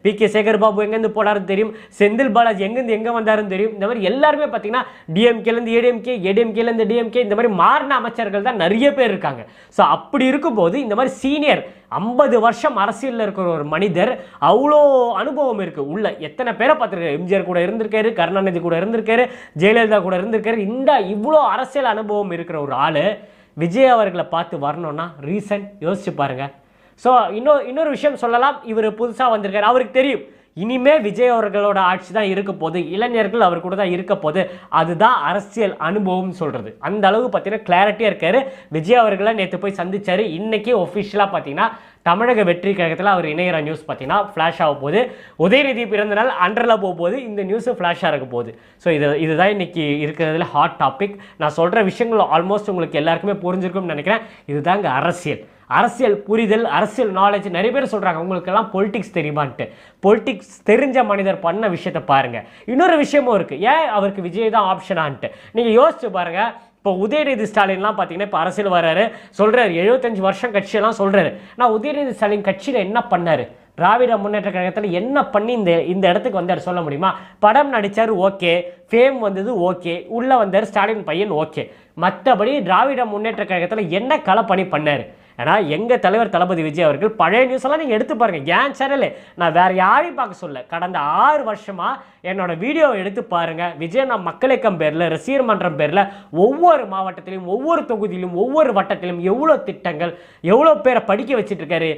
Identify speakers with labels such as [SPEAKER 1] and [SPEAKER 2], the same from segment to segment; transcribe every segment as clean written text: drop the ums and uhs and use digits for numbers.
[SPEAKER 1] B K. Sekar Babu எங்கேருந்து போனாருன்னு தெரியும், செந்தில் பாலாஜி எங்கேருந்து எங்கே வந்தாருன்னு தெரியும். இந்த மாதிரி எல்லாருமே பார்த்தீங்கன்னா டிஎம்கேலேருந்து ஏடிஎம்கே, ஏடிஎம்கேலேருந்து டிஎம்கே, இந்த மாதிரி மாறின அமைச்சர்கள் தான் நிறைய பேர் இருக்காங்க. ஸோ அப்படி இருக்கும்போது இந்த மாதிரி சீனியர் 50 வருஷம் அரசியலில் இருக்கிற ஒரு மனிதர், அவ்வளோ அனுபவம் இருக்குது உள்ள. எத்தனை பேரை பார்த்துருக்காரு, எம்ஜிஆர் கூட இருந்திருக்காரு, கருணாநிதி கூட இருந்திருக்காரு, ஜெயலலிதா கூட இருந்திருக்காரு. இவ்வளோ அரசியல் அனுபவம் இருக்கிற ஒரு ஆள் விஜய் அவர்களை பார்த்து வரணும்னா ரீசன் யோசிச்சு பாருங்க. ஸோ இன்னொரு விஷயம் சொல்லலாம், இவர் புதுசாக வந்திருக்காரு, அவருக்கு தெரியும் இனிமே விஜய் அவர்களோட ஆட்சி தான் இருக்க போது, இளைஞர்கள் அவர் கூட தான் இருக்க போது, அதுதான் அரசியல் அனுபவம் சொல்கிறது. அந்த அளவு பார்த்தீங்கன்னா கிளாரிட்டியாக இருக்காரு. விஜய் அவர்களை நேற்று போய் சந்திச்சாரு. இன்னைக்கு ஒஃபிஷியலாக பார்த்தீங்கன்னா தமிழக வெற்றி கழகத்தில் அவர் இணையிற நியூஸ் பார்த்தீங்கன்னா ஃப்ளாஷ் ஆக போகுது. உதயநிதி பிறந்தநாள் அண்டரில் போகும்போது இந்த நியூஸு ஃப்ளாஷாக இருக்க போகுது. ஸோ இதுதான் இன்னைக்கு இருக்கிறதுல ஹாட் டாபிக். நான் சொல்கிற விஷயங்கள் ஆல்மோஸ்ட் உங்களுக்கு எல்லாருக்குமே புரிஞ்சிருக்கும்னு நினைக்கிறேன். இதுதாங்க அரசியல் புரிதல், அரசியல் நாலேஜ். நிறைய பேர் சொல்கிறாங்க உங்களுக்கெல்லாம் பொலிட்டிக்ஸ் தெரியுமான்ட்டு. பொலிட்டிக்ஸ் தெரிஞ்ச மனிதர் பண்ண விஷயத்தை பாருங்கள். இன்னொரு விஷயமும் இருக்குது, ஏன் அவருக்கு விஜய் தான் ஆப்ஷனான்ட்டு நீங்கள் யோசிச்சு பாருங்கள். இப்போ உதயநிதி ஸ்டாலின்லாம் பார்த்தீங்கன்னா இப்போ அரசியல் வர்றாரு, சொல்கிறார் 75 வருஷம் கட்சியெல்லாம் சொல்கிறாரு. நான் உதயநிதி ஸ்டாலின் கட்சியில் என்ன பண்ணார், திராவிட முன்னேற்ற கழகத்தில் என்ன பண்ணி இந்த இடத்துக்கு வந்தார் சொல்ல முடியுமா? படம் நடித்தார், ஓகே. ஃபேம் வந்தது, ஓகே. உள்ளே வந்தார், ஸ்டாலின் பையன், ஓகே. மற்றபடி திராவிட முன்னேற்ற கழகத்தில் என்ன களப்பணி பண்ணார்? ஏன்னா எங்கள் தலைவர் தளபதி விஜய் அவர்கள் பழைய நியூஸ் எல்லாம் நீங்கள் எடுத்து பாருங்கள். ஏன் சேனலு நான் வேறு யாரையும் பார்க்க சொல்ல, கடந்த 6 வருஷமாக என்னோட வீடியோவை எடுத்து பாருங்கள். விஜய் நான் மக்கள் இயக்கம் பேரில், ரசிகர் மன்றம் பேரில் ஒவ்வொரு மாவட்டத்திலும், ஒவ்வொரு தொகுதியிலும், ஒவ்வொரு வட்டத்திலும் எவ்வளோ திட்டங்கள், எவ்வளோ பேரை படிக்க வச்சுட்டு இருக்காரு.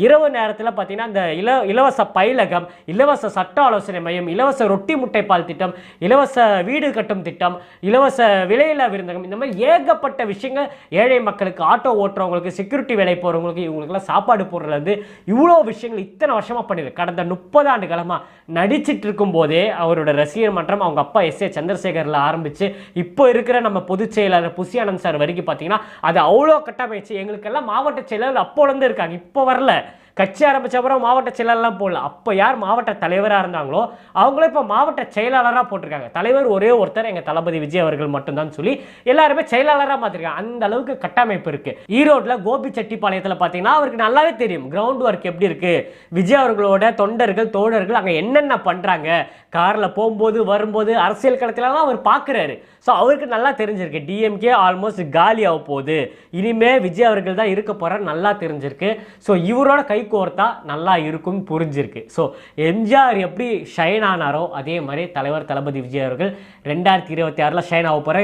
[SPEAKER 1] இரவு நேரத்தில் பார்த்தீங்கன்னா இந்த இலவச பயிலகம், இலவச சட்ட ஆலோசனை மையம், இலவச ரொட்டி முட்டை பால் திட்டம், இலவச வீடு கட்டும் திட்டம், இலவச விலையில்லா விருந்தகம், இந்த மாதிரி ஏகப்பட்ட விஷயங்கள் ஏழை மக்களுக்கு, ஆட்டோ ஓட்டுறவங்களுக்கு, செக்யூரிட்டி வேலை போகிறவங்களுக்கு, இவங்களுக்குலாம் சாப்பாடு போடுறது, இவ்வளோ விஷயங்கள் இத்தனை வருஷமாக பண்ணிடு. கடந்த 30 ஆண்டு காலமாக நடிச்சிட்டு இருக்கும் போதே அவரோட ரசிகர் மன்றம் அவங்க அப்பா எஸ்.ஏ. சந்திரசேகரில் ஆரம்பித்து இப்போ இருக்கிற நம்ம பொதுச் செயலாளர் புசி ஆனந்த் சார் வரைக்கும் பார்த்தீங்கன்னா அது அவ்வளோ கட்டமைச்சு எங்களுக்கெல்லாம் மாவட்ட செயலாளர் அப்போலேருந்து இருக்காங்க. இப்போ வரல, கட்சி ஆரம்பித்த அப்புறம் மாவட்ட செயலாளர்லாம் போடல. அப்போ யார் மாவட்ட தலைவராக இருந்தாங்களோ அவங்களே இப்போ மாவட்ட செயலாளராக போட்டிருக்காங்க. தலைவர் ஒரே ஒருத்தர் எங்கள் தளபதி விஜய் அவர்கள் மட்டும்தான் சொல்லி எல்லாருமே செயலாளராக மாற்றிருக்காங்க. அந்த அளவுக்கு கட்டமைப்பு இருக்குது. ஈரோட்டில் கோபிச்செட்டிப்பாளையத்தில் பார்த்தீங்கன்னா அவருக்கு நல்லாவே தெரியும் கிரவுண்ட் ஒர்க் எப்படி இருக்குது, விஜய் அவர்களோட தொண்டர்கள் தோழர்கள் அங்கே என்னென்ன பண்ணுறாங்க, காரில் போகும்போது வரும்போது அரசியல் களத்திலலாம் அவர் பார்க்குறாரு. ஸோ அவருக்கு நல்லா தெரிஞ்சிருக்கு டிஎம்கே ஆல்மோஸ்ட் காலி ஆக போகுது, இனிமே விஜய் அவர்கள் தான் இருக்க போகிறார் நல்லா தெரிஞ்சிருக்கு. ஸோ இவரோட கை கோர்த்தா நல்லா இருக்கும்னு புரிஞ்சிருக்கு. ஸோ எம்ஜிஆர் எப்படி ஷைன் ஆனாரோ அதே மாதிரி தலைவர் தளபதி விஜய் அவர்கள் 2026 ஷைன் ஆக போகிறார்.